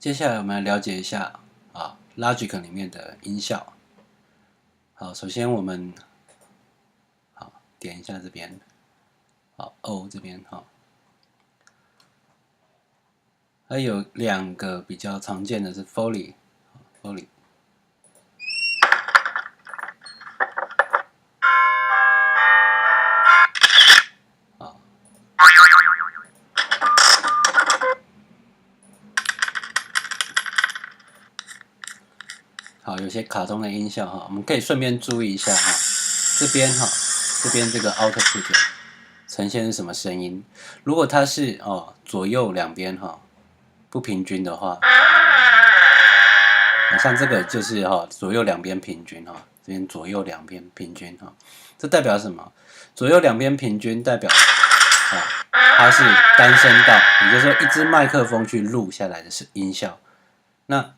接下来我们来了解一下Logic 里面的音效。好，首先我们点一下这边，O 这边它有两个比较常见的是 Foley。好，有些卡通的音效我们可以顺便注意一下这边这个 output 呈现是什么声音。如果它是左右两边不平均的话，像这个就是左右两边平均这边左右两边平均这代表什么？左右两边平均代表它是单声道，也就是说一支麦克风去录下来的是音效。那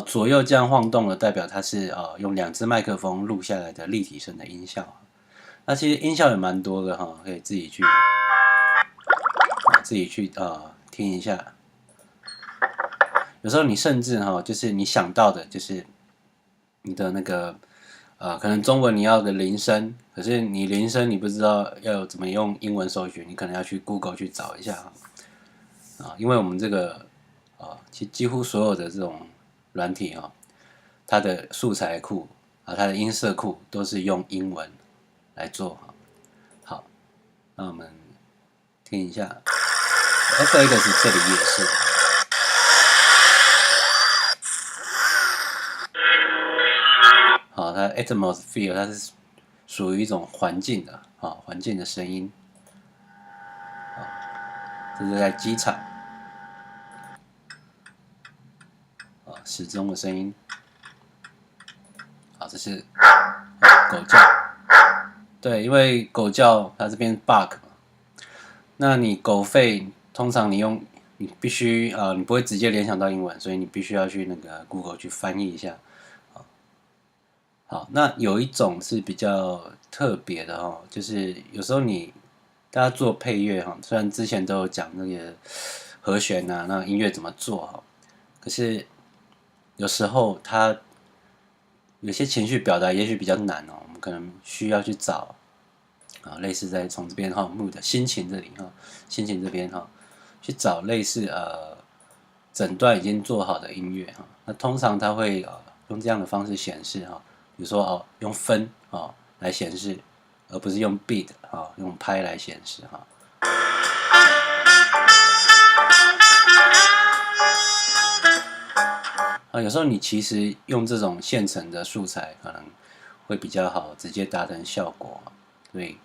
左右这样晃动的代表它是用两只麦克风录下来的立体声的音效。那其实音效也蛮多的可以自己去听一下。有时候你甚至就是你想到的，就是你的那个可能中文你要的铃声，可是你铃声你不知道要怎么用英文搜寻，你可能要去 Google 去找一下因为我们这个几乎所有的这种软体它的素材库它的音色库都是用英文来做好，那我们听一下 FX 这里也是。好，它 atmosphere 它是属于一种环境的环境的声音。这是在机场时钟的声音。好，这是狗叫。对，因为狗叫它这边 bark 那你狗吠通常你必须你不会直接联想到英文，所以你必须要去那个 Google 去翻译一下。好，那有一种是比较特别的就是有时候大家做配乐虽然之前都有讲那个和弦那音乐怎么做可是有时候它有些情绪表达也许比较难我们可能需要去找类似在从这边mood 心情这里心情这边去找类似整段已经做好的音乐那通常它会用这样的方式显示比如说用分来显示，而不是用 beat 用拍来显示有时候你其实用这种现成的素材可能会比较好，直接达成效果所以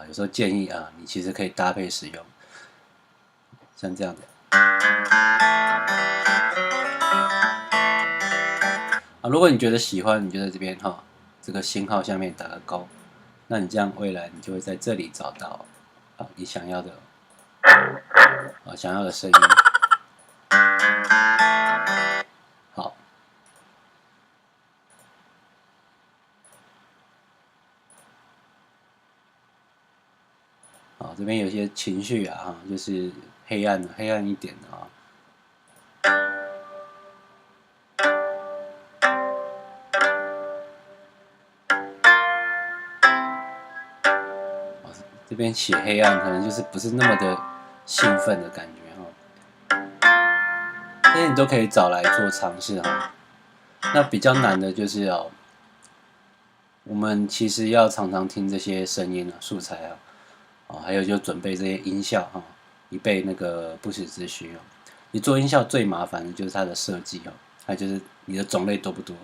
有时候建议你其实可以搭配使用，像这样的。如果你觉得喜欢，你就在这边这个星号下面打个勾，那你这样未来你就会在这里找到你想要的声音。好，这边有些情绪就是黑暗一点的这边写黑暗可能就是不是那么的兴奋的感觉这些你都可以找来做尝试那比较难的就是我们其实要常常听这些声音素材还有就准备这些音效以备那个不时之需你做音效最麻烦的就是它的设计还有就是你的种类多不多。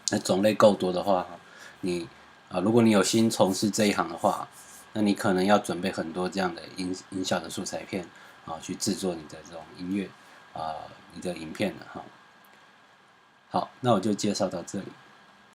那种类够多的话你如果你有心从事这一行的话，那你可能要准备很多这样的音效的素材片去制作你的这种音乐你的影片好，那我就介绍到这里。